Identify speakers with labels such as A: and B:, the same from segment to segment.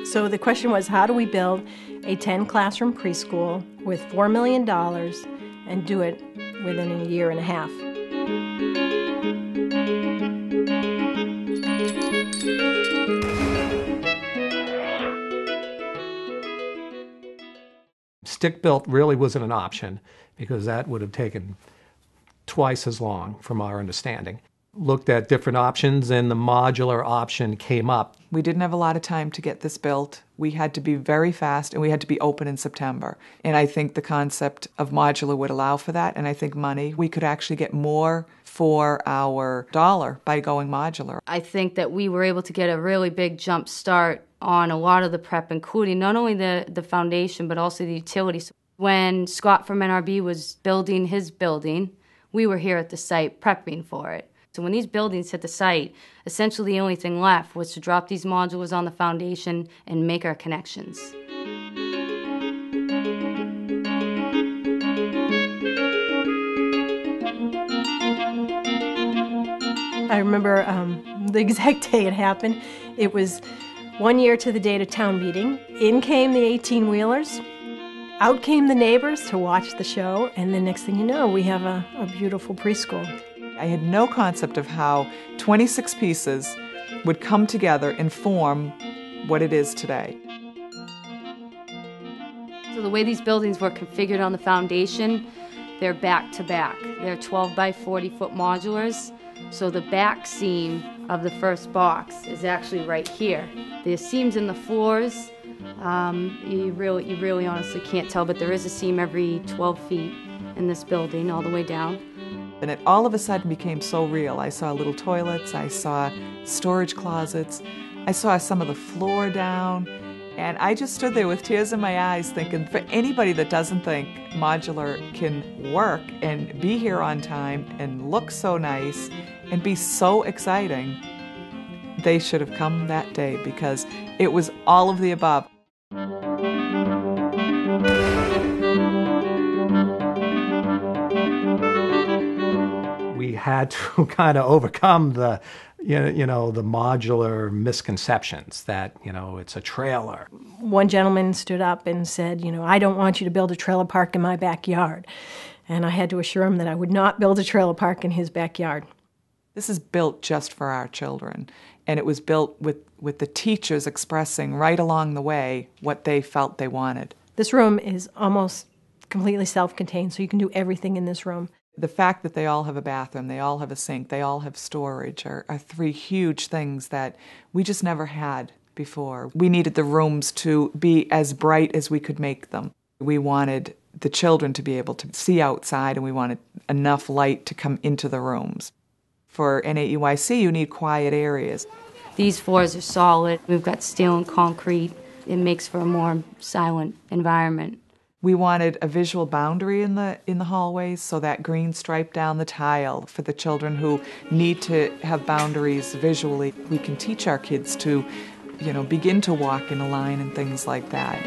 A: So the question was, how do we build a 10-classroom preschool with $4 million and do it within a year and a half?
B: Stick-built really wasn't an option because that would have taken twice as long from our understanding. Looked at different options and the modular option came up.
C: We didn't have a lot of time to get this built. We had to be very fast and we had to be open in September. And I think the concept of modular would allow for that, and I think money. We could actually get more for our dollar by going modular.
D: I think that we were able to get a really big jump start on a lot of the prep, including not only the foundation, but also the utilities. When Scott from NRB was building his building, we were here at the site prepping for it. So when these buildings hit the site, essentially the only thing left was to drop these modulars on the foundation and make our connections.
A: I remember the exact day it happened. It was 1 year to the date of town meeting. In came the 18-wheelers. Out came the neighbors to watch the show, and the next thing you know, we have a beautiful preschool.
C: I had no concept of how 26 pieces would come together and form what it is today.
D: So the way these buildings were configured on the foundation, they're back to back. They're 12 by 40 foot modulars. So the back seam of the first box is actually right here. The seams in the floors, you really honestly can't tell, but there is a seam every 12 feet in this building all the way down.
C: And it all of a sudden became so real. I saw little toilets, I saw storage closets, I saw some of the floor down, and I just stood there with tears in my eyes thinking, for anybody that doesn't think modular can work and be here on time and look so nice and be so exciting, they should have come that day because it was all of the above.
B: We had to kind of overcome the modular misconceptions that, it's a trailer.
A: One gentleman stood up and said, I don't want you to build a trailer park in my backyard. And I had to assure him that I would not build a trailer park in his backyard.
C: This is built just for our children, and it was built with the teachers expressing right along the way what they felt they wanted.
A: This room is almost completely self-contained, so you can do everything in this room.
C: The fact that they all have a bathroom, they all have a sink, they all have storage are three huge things that we just never had before. We needed the rooms to be as bright as we could make them. We wanted the children to be able to see outside, and we wanted enough light to come into the rooms. For NAEYC, you need quiet areas.
D: These floors are solid. We've got steel and concrete. It makes for a more silent environment.
C: We wanted a visual boundary in the hallways, so that green stripe down the tile for the children who need to have boundaries visually. We can teach our kids to, begin to walk in a line and things like that.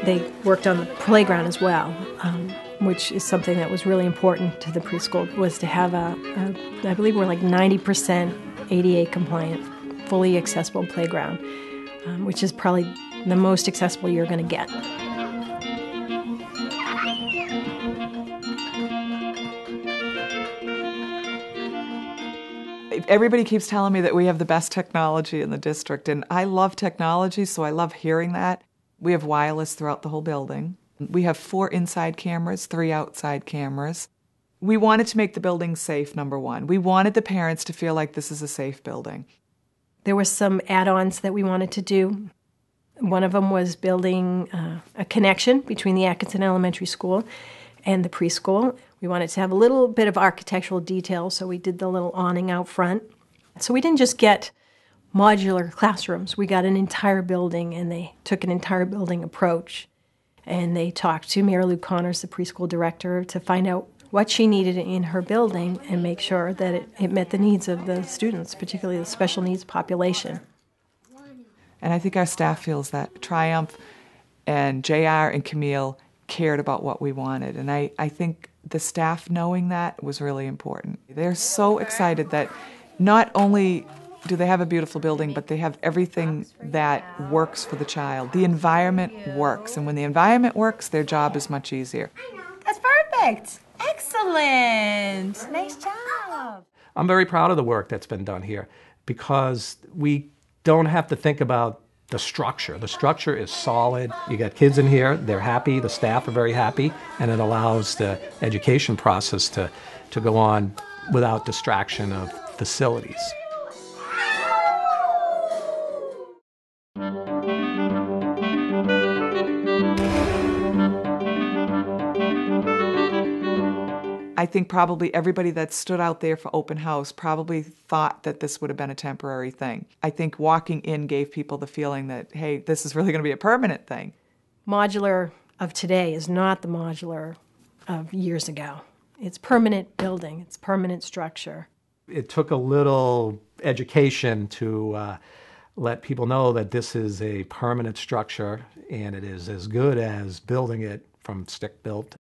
A: They worked on the playground as well, which is something that was really important to the preschool, was to have I believe we're like 90% ADA compliant, fully accessible playground, which is probably the most accessible you're going to get.
C: Everybody keeps telling me that we have the best technology in the district, and I love technology, so I love hearing that. We have wireless throughout the whole building. We have 4 inside cameras, 3 outside cameras. We wanted to make the building safe, number one. We wanted the parents to feel like this is a safe building.
A: There were some add-ons that we wanted to do. One of them was building a connection between the Atkinson Elementary School and the preschool. We wanted to have a little bit of architectural detail, so we did the little awning out front. So we didn't just get modular classrooms. We got an entire building, and they took an entire building approach. And they talked to Marylou Connors, the preschool director, to find out what she needed in her building and make sure that it met the needs of the students, particularly the special needs population.
C: And I think our staff feels that. Triumph and JR and Camille cared about what we wanted. And I think the staff knowing that was really important. They're so excited that not only do they have a beautiful building, but they have everything that works for the child. The environment works, and when the environment works, their job is much easier.
E: That's perfect. Excellent. Nice job.
B: I'm very proud of the work that's been done here because we don't have to think about the structure. The structure is solid. You got kids in here, they're happy, the staff are very happy, and it allows the education process to go on without distraction of facilities.
C: I think probably everybody that stood out there for open house probably thought that this would have been a temporary thing. I think walking in gave people the feeling that, hey, this is really going to be a permanent thing.
A: Modular of today is not the modular of years ago. It's permanent building. It's permanent structure.
B: It took a little education to let people know that this is a permanent structure and it is as good as building it from stick built.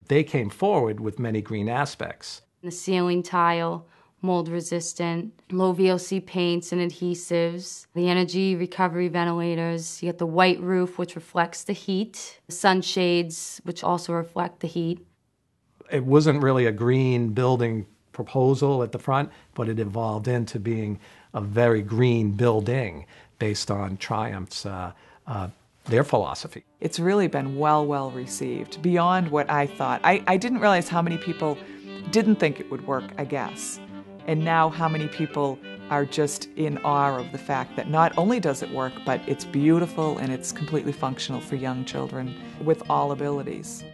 B: They came forward with many green aspects.
D: The ceiling tile, mold resistant, low VOC paints and adhesives, the energy recovery ventilators, you get the white roof which reflects the heat, the sunshades which also reflect the heat.
B: It wasn't really a green building proposal at the front, but it evolved into being a very green building based on Triumph's their philosophy.
C: It's really been well received, beyond what I thought. I didn't realize how many people didn't think it would work, I guess. And now how many people are just in awe of the fact that not only does it work, but it's beautiful and it's completely functional for young children with all abilities.